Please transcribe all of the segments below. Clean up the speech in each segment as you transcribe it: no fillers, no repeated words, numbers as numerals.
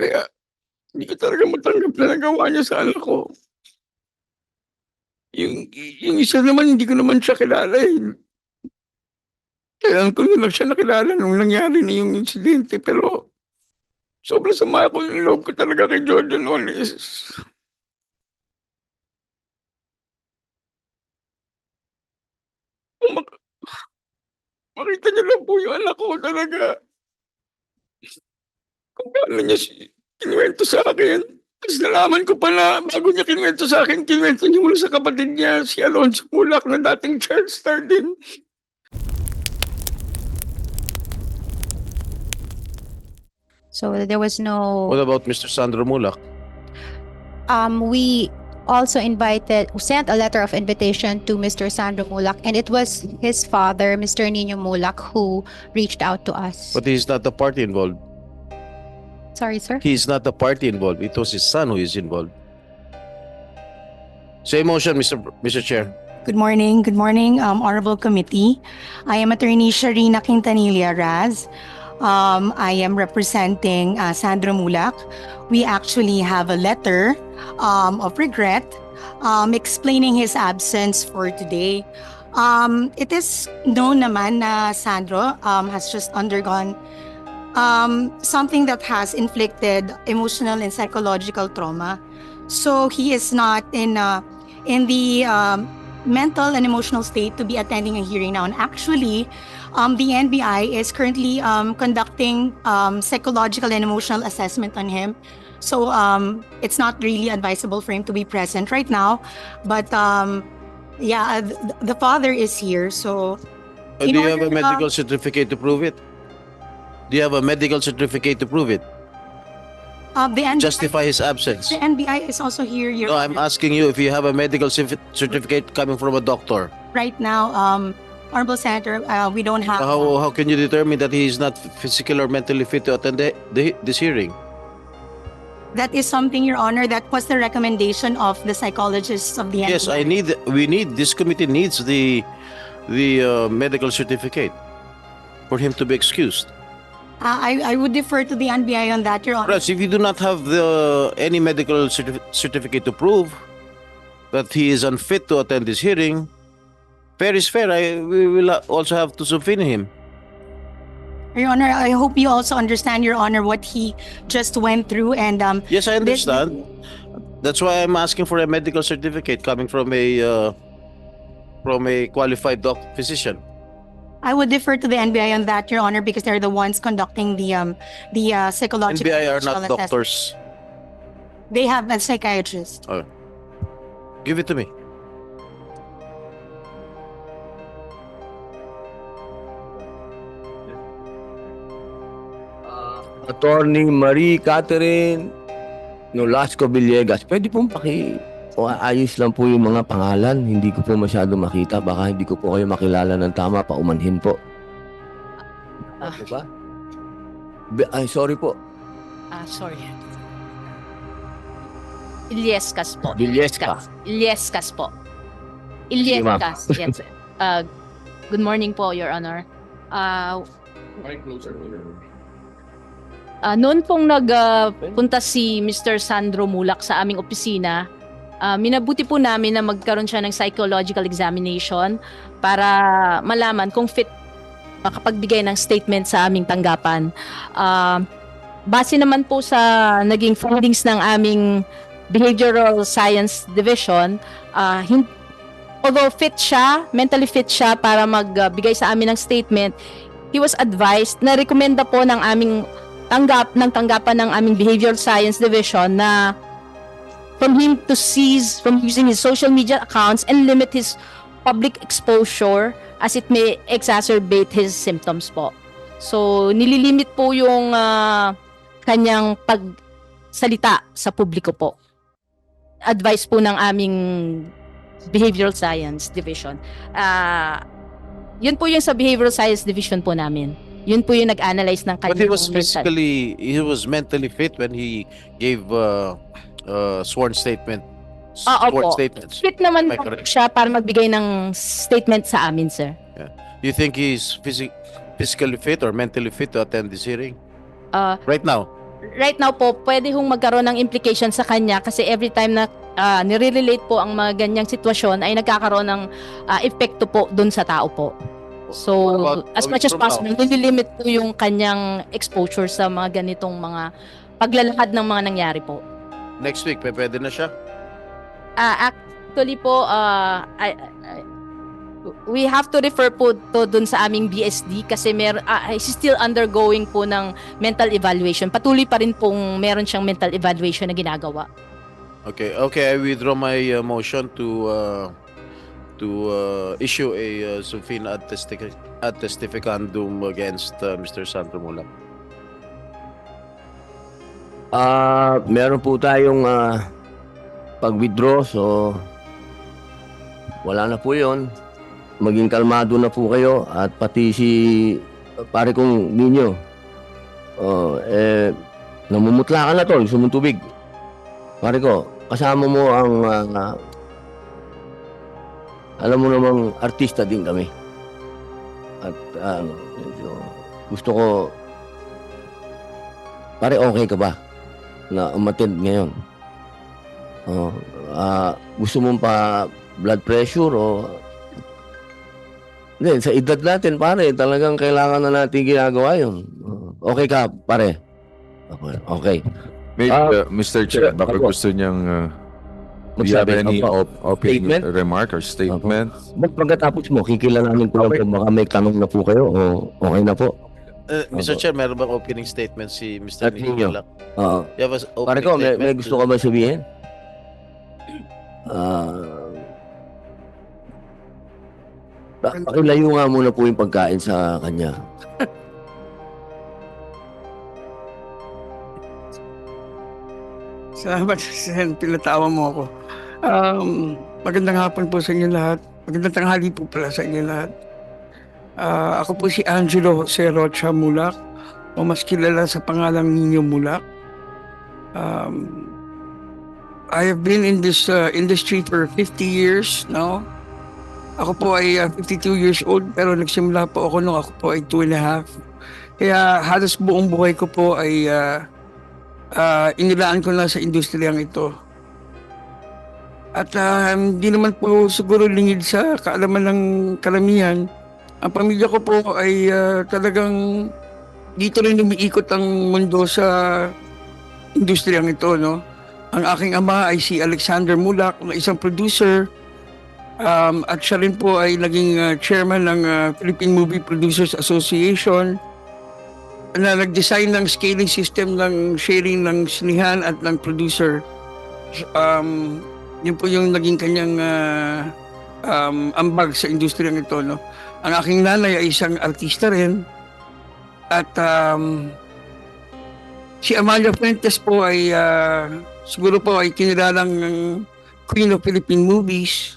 Kaya hindi ko talaga matanggap na nagawa niya sa anak ko. Yung isa naman hindi ko naman siya kilala, eh. Kailan ko lang siya nakilala nung nangyari na yung insidente, pero sobrang sama ko ng loob ko talaga kay Jordan Ones. Kung makita niyo lang po yung anak ko talaga. Kung gaano niya kinuwento sa akin. Tapos nalaman ko pa na bago niya kinuwento sa akin, kinuwento niya mula sa kapatid niya, si Alonzo Mulak, na dating child star din. So there was no. What about Mr. Sandro Mulak? We also sent a letter of invitation to Mr. Sandro Mulak, and it was his father, Mr. Nino Mulak, who reached out to us. But he's not the party involved. Sorry, sir. He's not the party involved. It was his son who is involved. Same motion, Mr. Chair. Good morning, Honorable Committee. I am Attorney Sharina Quintanilla Raz. I am representing Sandro Mulak. We actually have a letter of regret explaining his absence for today. It is known naman na Sandro has just undergone something that has inflicted emotional and psychological trauma. So he is not in the mental and emotional state to be attending a hearing now. And actually, the NBI is currently conducting psychological and emotional assessment on him. So it's not really advisable for him to be present right now. But yeah, the father is here. So Do you have a medical certificate to prove it? Do you have a medical certificate to prove it? the NBI, Justify his absence. the NBI is also here. No, I'm asking you if you have a medical certificate coming from a doctor. Right now, Honorable Senator, we don't have. How can you determine that he is not physically or mentally fit to attend this hearing? That is something, Your Honor, that was the recommendation of the psychologists of the Yes, NBI. this committee needs the medical certificate for him to be excused. I would defer to the NBI on that, Your Honor. Perhaps if you do not have any medical certificate to prove that he is unfit to attend this hearing, fair is fair. We will also have to subpoena him. Your Honor, I hope you also understand, Your Honor, what he just went through. And Yes, I understand. That's why I'm asking for a medical certificate coming from a qualified physician. I would defer to the NBI on that, Your Honor, because they're the ones conducting the psychological. NBI are and not social assessment. doctors. They have a psychiatrist. Give it to me. Attorney Marie Catherine Nolasco Villegas. Pwede pong ayos lang po yung mga pangalan. Hindi ko po masyado makita. Baka hindi ko po kayo makilala ng tama. Paumanhin po. Diba? Ay, sorry po. Sorry. Iliescas po. Villesca. Iliescas po. Sige, ma'am. Iliescas. Yes. Good morning po, Your Honor. Noon pong nagpunta si Mr. Sandro Mulak sa aming opisina, minabuti po namin na magkaroon siya ng psychological examination para malaman kung fit makapagbigay ng statement sa aming tanggapan. Base naman po sa naging findings ng aming Behavioral Science Division, although mentally fit siya para magbigay sa amin ng statement, he was advised na rekomenda po ng aming tanggapan ng aming Behavioral Science Division na from him to cease from using his social media accounts and limit his public exposure as it may exacerbate his symptoms po. So, nililimit po yung kanyang pagsalita sa publiko po. Advice po ng aming Behavioral Science Division. Yun po yung sa Behavioral Science Division po namin. Yun po yung nag-analyze ng But kanyang he was mentally fit when he gave sworn statements. Opo. Statements. Fit naman Am I po correct? siya para magbigay ng statement sa amin, sir. You think he's physically fit or mentally fit to attend this hearing? Uh, Right now? right now po, pwede hong magkaroon ng implication sa kanya kasi every time na nire-relate po ang mga ganyang sitwasyon ay nagkakaroon ng epekto po dun sa tao po. So, What about as a much week as from now? possible, nililimit po yung kanyang exposure sa mga ganitong mga paglalakad ng mga nangyari po. Next week, pwede na siya? Actually po, we have to refer po to dun sa aming BSD kasi he's still undergoing po ng mental evaluation. Patuloy pa rin pong meron siyang mental evaluation na ginagawa. Okay, I withdraw my motion to issue a subpoena ad testificandum against Mr. Sandro Mulak. Meron po tayong pag-withdraw, so wala na po yon. Maging kalmado na po kayo at pati si pare kong ninyo. Namumutla ka na tol, gusto mong tubig. Pare ko, kasama mo ang alam mo namang artista din kami. At medyo gusto ko, pare okay ka ba na umattend ngayon? Gusto mong pa blood pressure o hindi, sa edad natin, pare, talagang kailangan na natin ginagawa yun. Okay ka, pare? Okay. Mr. Chair, baka ako. gusto niyang do you have any opening Statement? remark or statement? Ba't pagkatapos mo, kikilalanin ko lang kung baka may tanong na po kayo o okay na po. Mr. Chair, meron bang opening statement si Mr. At Nino ninyo? Mulak? Oo. You have a Pare opening ko, may statement? gusto ka ba sabihin? Pakilayo nga muna po yung pagkain sa kanya. Salamat, Sen. Pinatawa mo ako. Magandang hapon po sa inyo lahat. Magandang tanghali po pala sa inyo lahat. Ako po si Angelo Jose Rocha Mulak, o mas kilala sa pangalang Nino Mulak. I have been in this industry for 50 years now. Ako po ay 52 years old, pero nagsimula po ako nung ako po ay 2.5. Kaya halos buong buhay ko po ay inilaan ko na sa industriyang ito. At hindi naman po siguro lingid sa kaalaman ng karamihan. Ang pamilya ko po ay talagang dito rin umiikot ang mundo sa industriyang ito, no? Ang aking ama ay si Alexander Mulak, na isang producer. At siya rin po ay naging chairman ng Philippine Movie Producers Association, na nag-design ng scaling system ng sharing ng sinihan at ng producer. Yun po yung naging kanyang ambag sa industriyang ito, no? Ang aking nanay ay isang artista rin. At si Amalia Fuentes po ay siguro po ay kinilalang Queen of Philippine Movies.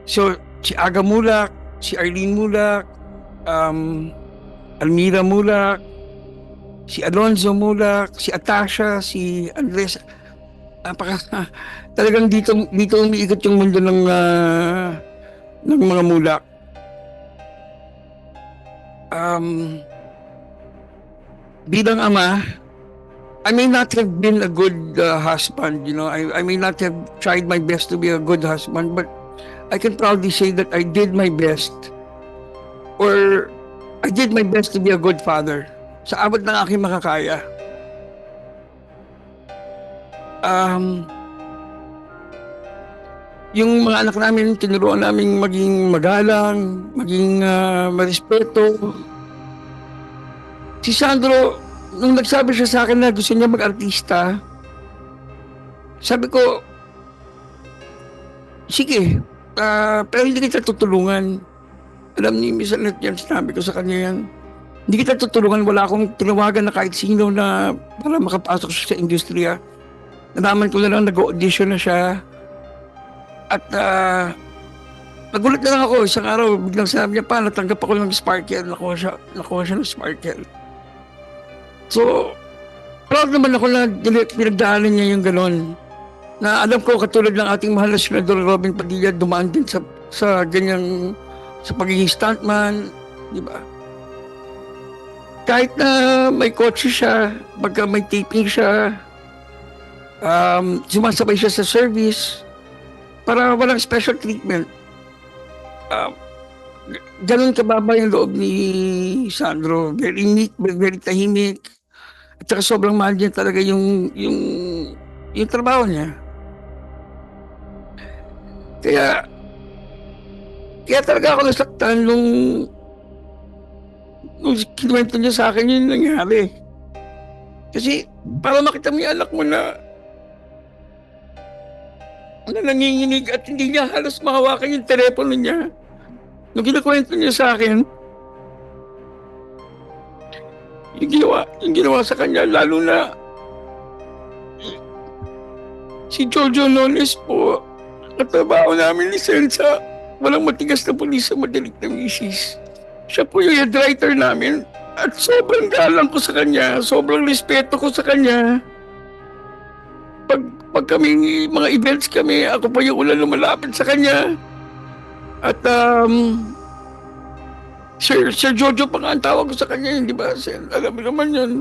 So, si Aga Mulak, si Arlene Mulak, Almira Mulak, si Alonzo Mulak, si Atasha, si Andres. Talagang dito umiikot yung mundo ng mga Mulak. Bilang ama, I may not have been a good husband, you know. I may not have tried my best to be a good husband, but I can proudly say that I did my best, or I did my best to be a good father sa abot ng aking makakaya. Yung mga anak namin, tinuruan namin maging magalang, maging marespeto. Si Sandro, nung nagsabi siya sa akin na gusto niya mag-artista, sabi ko, sige, pero hindi kita tutulungan. Alam ni Miss Annette yan, sinabi ko sa kanya yan. Hindi kita tutulungan, wala akong tinawagan na kahit sino na para makapasok siya sa industriya. Nalaman ko na lang, nag-audition na siya. At nagulat na lang ako, isang araw, biglang sinabi niya pa, natanggap ako ng Sparkle, nakuha siya ng Sparkle. So, proud naman ako na pinagdaanan niya yung gano'n. Na alam ko, katulad ng ating mahal na Senador Robin Padilla, dumaan din sa ganyang, sa pagiging stuntman, di ba? kahit na may kotse siya, pagka may taping siya, sumasabay siya sa service para walang special treatment. Ganun kababa yung loob ni Sandro. Very neat, very tahimik. At saka sobrang mahal niya talaga yung trabaho niya. Kaya talaga ako nasaktan nung kinuwento niya sa akin yung nangyari. Kasi para makita mo yung anak mo na nanginginig at hindi niya halos mahawakan yung telepono niya. Nung kinakwento niya sa akin, yung ginawa sa kanya, lalo na si Jojo Nones po, katrabaho namin ni Sensa, walang matigas na pulis sa madalig na misis. Siya po yung head writer namin at sobrang galang ko sa kanya, sobrang respeto ko sa kanya. Pag kami, mga events kami, ako pa yung ulan lumalapit sa kanya. At Sir Jojo pa nga ang tawag ko sa kanya, hindi ba? Alam mo naman yun.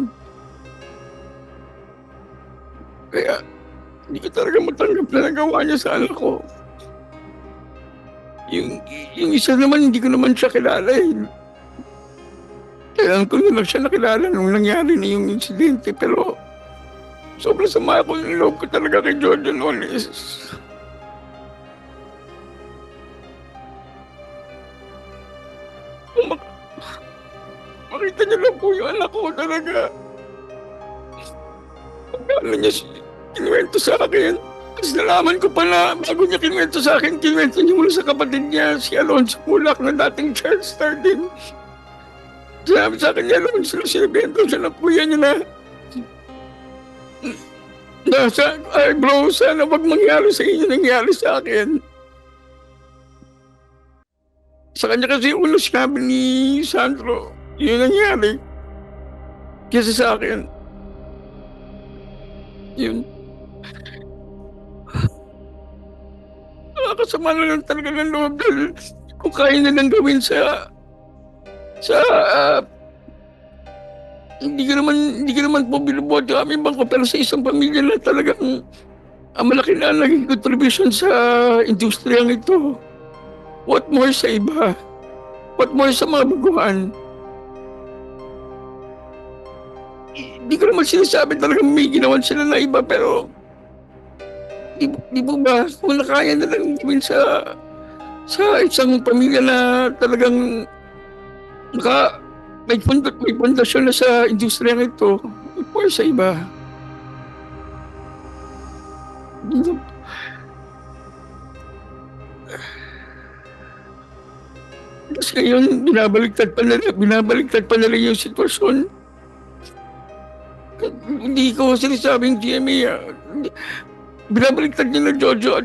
Kaya hindi ko talaga matanggap na nagawa niya sa anak ko. Yung isa naman, hindi ko naman siya kilala eh. Kailan ko lang siya nakilala nung nangyari na yung insidente, pero sobrang sama ko ng loob ko talaga kay Jojo Nones. Makita niyo lang po yung anak ko talaga. Paano niya kinuwento sa akin. Tapos nalaman ko pa na bago niya kinuwento sa akin, kinuwento niya mula sa kapatid niya, si Alonso Mulak na dating child star din. Sabi sa akin ni Alonso, sinabento siya ng kuya niya na ay bro, sana wag mangyari sa inyo nangyari sa akin. Sa kanya kasi ulo sinabi ni Sandro, yun nangyari. Kasi sa akin, yun. Nakakasama na lang talaga ng loob dahil kung kaya na lang gawin hindi ka naman po binubuhat yung aming bangko, pero sa isang pamilya na talagang malaki na naging contribution sa industriyang ito. What more sa iba? What more sa mga baguhan? Hindi ko naman sinasabi talagang may ginawan sila na iba, pero di po ba kung nakaya na lang gawin sa isang pamilya na talagang may pundasyon na sa industriya ito, what more sa iba? Kasi ngayon, binabaliktad pa nila yung sitwasyon. Hindi ko sinasabing GMA. Binabaliktad nila Jojo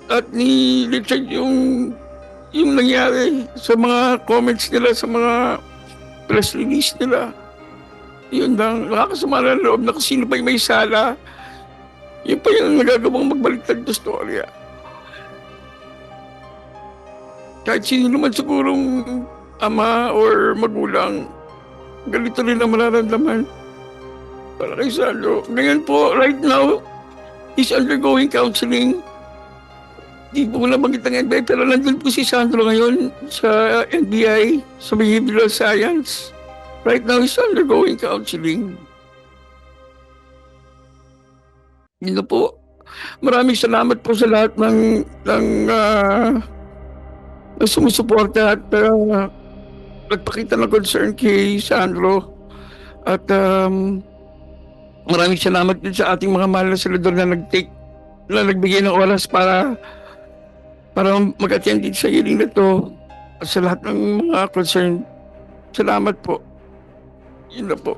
at ni Richard yung nangyari sa mga comments nila, sa mga press release nila. Yun lang, nakakasama na loob na kung sino pa yung may sala. Yun pa yung nagagawang magbaliktad na storya. Kahit sino naman sigurong ama or magulang, ganito rin ang mararamdaman para kay Sandro. Ngayon po, right now, he's undergoing counseling. Di po na banggit ng NBI, pero nandun po si Sandro ngayon sa NBI, sa Behavioral Science. Right now, he's undergoing counseling. Yun na po. Maraming salamat po sa lahat ng sumusuporta at nagpakita ng concern kay Sandro. At maraming salamat din sa ating mga mahal na senador na nagbigay ng oras para mag-attend din sa hearing na to. At sa lahat ng mga concern, salamat po. Yun na po.